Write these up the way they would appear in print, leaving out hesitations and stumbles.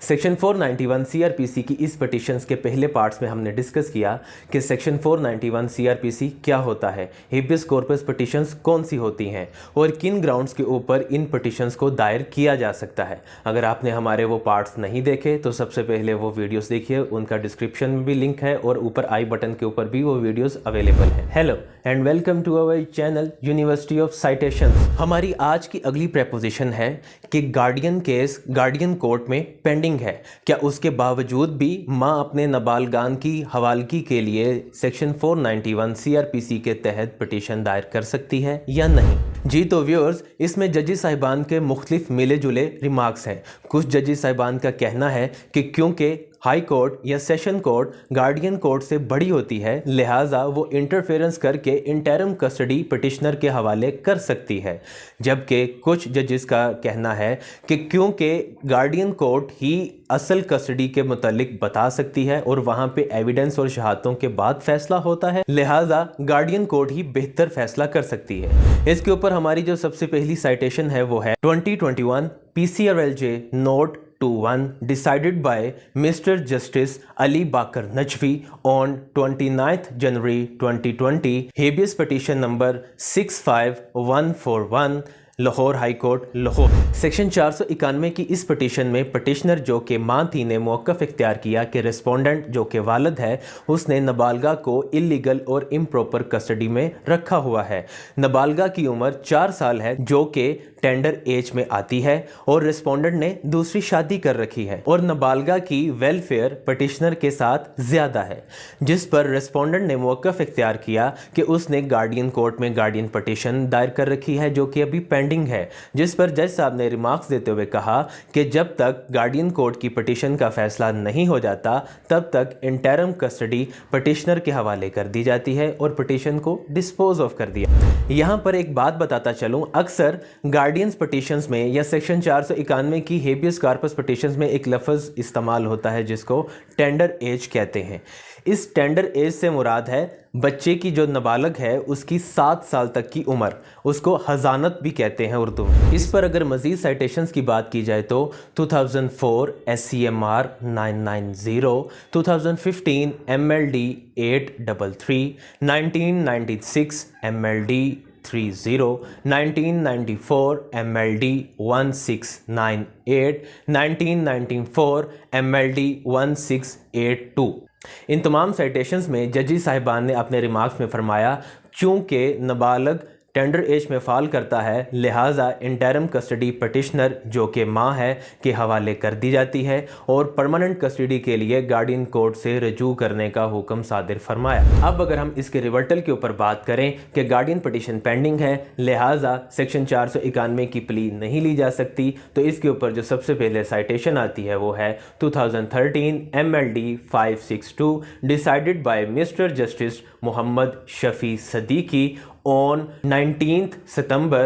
Section 491 CrPC की इस petitions के पहले पार्ट्स में हमने डिस्कस किया कि सेक्शन 491 सीआरपीसी क्या होता है, हेबियस कॉर्पस पिटिशंस कौन सी होती हैं और किन ग्राउंड्स के ऊपर इन पिटिशंस को दायर किया जा सकता है। अगर आपने हमारे वो पार्ट्स नहीं देखे तो सबसे पहले वो वीडियोस देखिए, उनका डिस्क्रिप्शन में भी लिंक है और ऊपर आई बटन के ऊपर भी वो वीडियोस अवेलेबल हैं। Hello and welcome to our channel university of citations. हमारी आज की अगली प्रपोजिशन है कि गार्डियन केस गार्डियन कोर्ट में पेंडिंग है। क्या उसके बावजूद भी मां अपने नाबालगान की हवालगी के लिए सेक्शन 491 सीआरपीसी के तहत पिटीशन दायर कर सकती है या नहीं? जी तो व्यूअर्स, इसमें जजी साहिबान के मुख्तलिफ मिले जुले रिमार्क्स हैं। कुछ जजी साहिबान का कहना है कि क्योंकि हाई कोर्ट या सेशन कोर्ट गार्डियन कोर्ट से बड़ी होती है, लिहाजा वो इंटरफेरेंस करके इंटरम कस्टडी पिटिशनर के हवाले कर सकती है। जबकि कुछ जजेस का कहना है कि क्योंकि गार्डियन कोर्ट ही असल कस्टडी के मुतालिक बता सकती है और वहाँ पे एविडेंस और शहादतों के बाद फैसला होता है, लिहाजा गार्डियन कोर्ट ही बेहतर फैसला कर सकती है। इसके ऊपर हमारी जो सबसे पहली साइटेशन है वो है 2021 PCRLJ note 21 decided by Mr. Justice Ali Bakar Najvi on 29th January 2020, habeas petition number 65141, Lahore high court Lahore. Section 491 की इस पिटीशन में पिटिशनर जो कि मां थी ने मौक़िफ़ इख्तियार किया कि रिस्पोंडेंट जो कि वालिद है उसने नाबालगा को इलीगल और इम्प्रॉपर कस्टडी में रखा हुआ है। नाबालगा की उम्र 4 साल है जो कि टेंडर एज में आती है और रिस्पोंडेंट ने दूसरी शादी कर रखी है और नाबालगा की वेलफेयर पिटिशनर के साथ ज़्यादा है, जिस पर रिस्पोंडेंट ने मौक़िफ़ इख्तियार किया कि उसने गार्डियन कोर्ट में गार्डियन पिटिशन दायर कर रखी है जो कि अभी पेंडिंग है। जिस पर जज साहब ने रिमार्क्स देते हुए कहा कि जब तक गार्डियन कोर्ट की पिटिशन का फैसला नहीं हो जाता तब तक इंटरम कस्टडी पिटिशनर के हवाले कर दी जाती है और पिटिशन को डिस्पोज ऑफ कर दिया। यहाँ पर एक बात बताता चलूँ, अक्सर गार्डियंस पिटिशंस में या सेक्शन 491 की हेबियस कॉर्पस पिटिशंस में एक लफ्ज़ इस्तेमाल होता है जिसको टेंडर एज कहते हैं। इस टेंडर एज से मुराद है बच्चे की जो नाबालग है उसकी 7 साल तक की उम्र, उसको हजानत भी कहते हैं उर्दू में। इस पर अगर मज़ीद साइटेशंस की बात की जाए तो 2004 SCMR 990, 2015 MLD 833, 1996 MLD 30, 1994 MLD 1698, 1994 MLD 1682। इन तमाम साइटेशंस में जजी साहिबान ने अपने रिमार्क्स में फरमाया चूँकि नाबालग टेंडर एज में फ़ाल करता है, लिहाजा इंटरम कस्टडी पिटिशनर जो कि मां है के हवाले कर दी जाती है और परमानेंट कस्टडी के लिए गार्डियन कोर्ट से रजू करने का हुक्म सादिर फरमाया। अब अगर हम इसके रिवर्टल के ऊपर बात करें कि गार्डियन पिटिशन पेंडिंग है, लिहाजा सेक्शन 491 की प्ली नहीं ली जा सकती, तो इसके ऊपर जो सबसे पहले साइटेशन आती है वो है 2013 MLD 562 decided by mister justice Mohammad Shafi Siddiqui on 19th September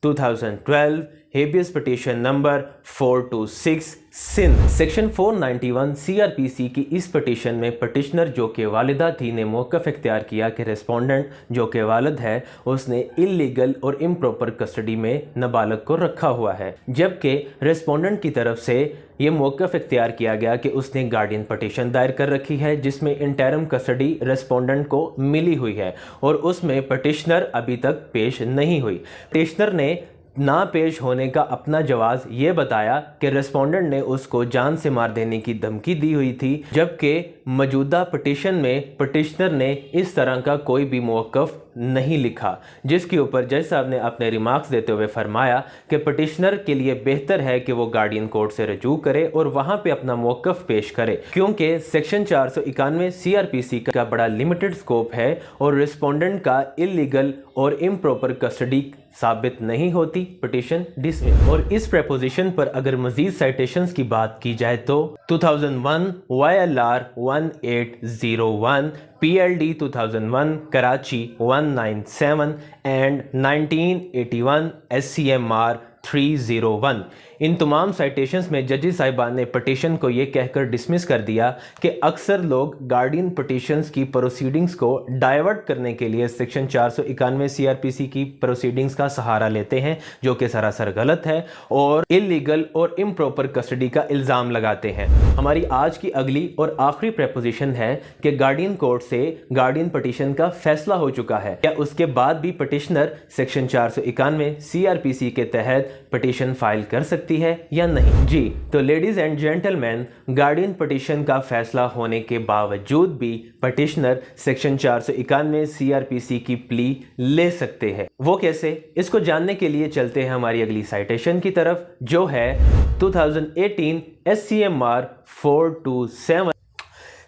2012, habeas petition number 426 Sindh. Section 491 CrPC की इस पिटिशन में पिटिशनर जो कि वालिदा थी ने मौक़िफ़ इख्तियार किया कि रिस्पोंडेंट जो कि वालिद है उसने इलीगल और इम्प्रॉपर कस्टडी में नाबालग को रखा हुआ है, जबकि रिस्पोंडेंट की तरफ से ये मौक़िफ़ इख्तियार किया गया कि उसने गार्डियन पिटिशन दायर कर रखी है जिसमें इंटरम कस्टडी रिस्पोंडेंट को मिली हुई है और उसमें पिटिशनर अभी तक पेश नहीं हुई। पिटिशनर ने ना पेश होने का अपना जवाब ये बताया कि रिस्पोंडेंट ने उसको जान से मार देने की धमकी दी हुई थी, जबकि मौजूदा पिटिशन में पिटिशनर ने इस तरह का कोई भी मौक़िफ़ नहीं लिखा, जिसके ऊपर जज साहब ने अपने रिमार्क्स देते हुए फरमाया कि पिटिशनर के लिए बेहतर है कि वो गार्डियन कोर्ट से रजू करे और वहाँ पे अपना मौक़िफ़ पेश करे, क्योंकि सेक्शन 491 सीआरपीसी का बड़ा लिमिटेड स्कोप है और रिस्पोंडेंट का इलीगल और इम्प्रॉपर कस्टडी साबित नहीं होती, पिटिशन डिसमिस। और इस प्रपोजिशन पर अगर मजीद साइटेशंस की बात की जाए तो 2001 YLR 1801, PLD 2001 Karachi 197 and 1981 SCMR 301। इन तमाम साइटेशंस में जजेस साहिबान ने पटिशन को ये कहकर डिसमिस कर दिया कि अक्सर लोग गार्डियन पटिशन्स की प्रोसीडिंग्स को डाइवर्ट करने के लिए सेक्शन 491 सीआरपीसी की प्रोसीडिंग्स का सहारा लेते हैं, जो कि सरासर गलत है और इलीगल और इम्प्रॉपर कस्टडी का इल्ज़ाम लगाते हैं। हमारी आज की अगली और आखिरी प्रेपोजिशन है कि गार्डियन कोर्ट से गार्डियन पटिशन का फैसला हो चुका है, या उसके बाद भी पटिशनर सेक्शन 491 सीआरपीसी के तहत पटिशन फाइल कर सकती है या नहीं। जी तो ladies and gentleman, guardian petition का फैसला होने के बावजूद भी पटिशनर सेक्शन 491 सीआरपीसी की प्ली ले सकते हैं। वो कैसे, इसको जानने के लिए चलते हैं हमारी अगली साइटेशन की तरफ, जो है 2018 SCMR 427।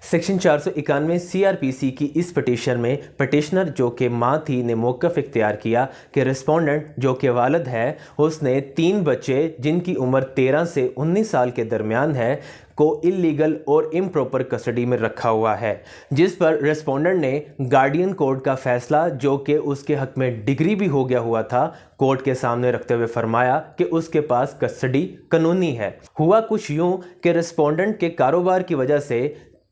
सेक्शन 491 सीआरपीसी की इस पटिशन में पटिशनर जो कि माँ थी ने मौक़िफ़ इख्तियार किया कि रिस्पोंडेंट जो कि वालिद है, उसने 3 बच्चे जिनकी उम्र 13 से 19 साल के दरमियान है को इलीगल और इम्प्रॉपर कस्टडी में रखा हुआ है, जिस पर रिस्पोंडेंट ने गार्डियन कोर्ट का फैसला जो कि उसके हक में डिग्री भी हो गया हुआ था, कोर्ट के सामने रखते हुए फरमाया कि उसके पास कस्टडी कानूनी है। हुआ कुछ यूं कि रिस्पोंडेंट के कारोबार की वजह से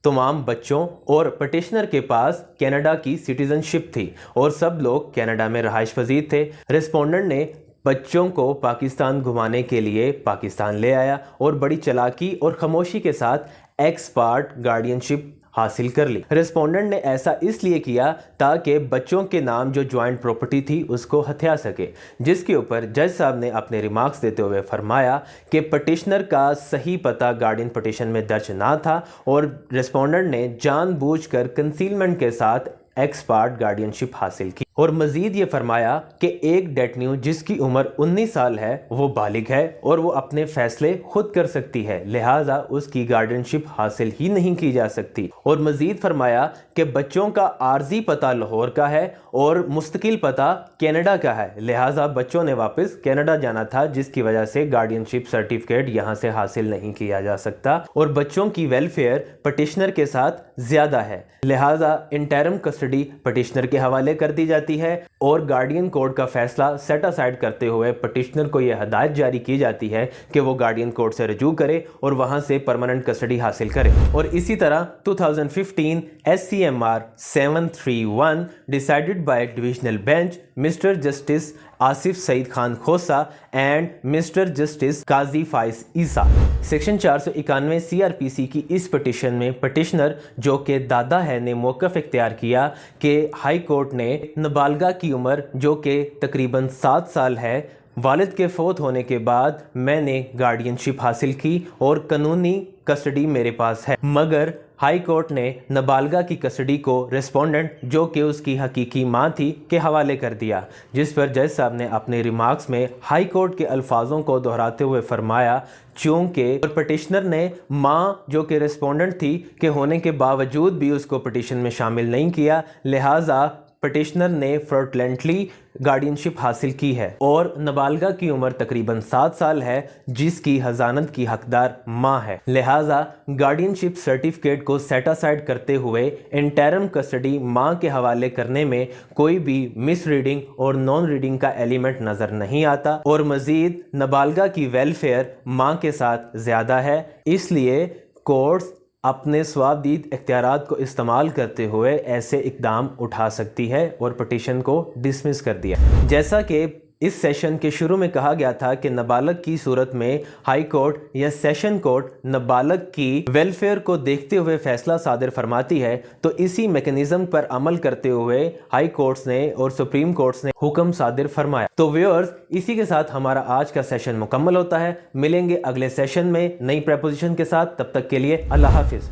तमाम बच्चों और पटिशनर के पास कनाडा की सिटीजनशिप थी और सब लोग कनाडा में रहाइश पजीर थे। रिस्पोंडेंट ने बच्चों को पाकिस्तान घुमाने के लिए पाकिस्तान ले आया और बड़ी चालाकी और खामोशी के साथ एक्सपार्ट गार्डियनशिप हासिल कर ली। रिस्पोंडेंट ने ऐसा इसलिए किया ताकि बच्चों के नाम जो ज्वाइंट प्रॉपर्टी थी उसको हथिया सके, जिसके ऊपर जज साहब ने अपने रिमार्क्स देते हुए फरमाया कि पटिशनर का सही पता गार्डियन पटिशन में दर्ज ना था और रिस्पोंडेंट ने जानबूझकर कंसीलमेंट के साथ एक्सपार्ट गार्डियनशिप हासिल की। और मजीद ये फरमाया कि एक डेटन्यू जिसकी उम्र 19 साल है वो बालिग है और वो अपने फैसले खुद कर सकती है, लिहाजा उसकी गार्डियनशिप हासिल ही नहीं की जा सकती। और मजीद फरमाया कि बच्चों का आर्जी पता लाहौर का है और मुस्तकिल पता कनाडा का है, लिहाजा बच्चों ने वापस कनाडा जाना था, जिसकी वजह से गार्डियनशिप सर्टिफिकेट यहाँ से हासिल नहीं किया जा सकता। और बच्चों की वेलफेयर पटिशनर के साथ ज़्यादा है, लिहाजा इंटरम कस्टडी पटिशनर के हवाले कर दी जाती है और गार्डियन कोर्ट का फैसला सेट असाइड करते हुए पटिशनर को यह हदायत जारी की जाती है कि वो गार्डियन कोर्ट से रजू करे और वहां से परमानेंट कस्टडी हासिल करे। और इसी तरह 2015 SCMR 731 decided by divisional bench mister justice Asif Saeed Khan Khosa and mister justice Qazi Faez Isa. Section 491 CrPC की इस पटिशन में पटिशनर जो कि दादा है ने मौक़िफ़ इख्तियार किया कि हाई कोर्ट ने नाबालिगा की उम्र जो कि तकरीबन 7 साल है, वालिद के फौत होने के बाद मैंने गार्डियनशिप हासिल की और कानूनी कस्टडी मेरे पास है, मगर हाई कोर्ट ने नाबालिगा की कस्टडी को रिस्पोंडेंट जो कि उसकी हकीकी माँ थी के हवाले कर दिया, जिस पर जज साहब ने अपने रिमार्क्स में हाई कोर्ट के अल्फाजों को दोहराते हुए फरमाया चूँकि पटिशनर ने माँ जो कि रिस्पोंडेंट थी के होने के बावजूद भी उसको पटिशन में शामिल नहीं किया, लिहाजा पटिशनर ने फ्रॉडलेंटली गार्डियनशिप हासिल की है और नाबालिगा की उम्र तकरीबन 7 साल है जिसकी हजानत की हकदार माँ है, लिहाजा गार्डियनशिप सर्टिफिकेट को सेट असाइड करते हुए इंटरम कस्टडी माँ के हवाले करने में कोई भी मिस रीडिंग और नॉन रीडिंग का एलिमेंट नज़र नहीं आता और मज़ीद नाबालिगा की वेलफेयर माँ के साथ ज़्यादा है, इसलिए कोर्ट्स अपने स्वाबदीद इख्तियारात को इस्तेमाल करते हुए ऐसे इक़दाम उठा सकती है और पटिशन को डिसमिस कर दिया। जैसा कि इस सेशन के शुरू में कहा गया था कि नाबालिग की सूरत में हाई कोर्ट या सेशन कोर्ट नाबालिग की वेलफेयर को देखते हुए फैसला सादिर फरमाती है, तो इसी मैकेनिज्म पर अमल करते हुए हाई कोर्ट्स ने और सुप्रीम कोर्ट्स ने हुक्म सादिर फरमाया। तो व्यूअर्स, इसी के साथ हमारा आज का सेशन मुकम्मल होता है। मिलेंगे अगले सेशन में नई प्रेपोजिशन के साथ, तब तक के लिए अल्लाह हाफिज़।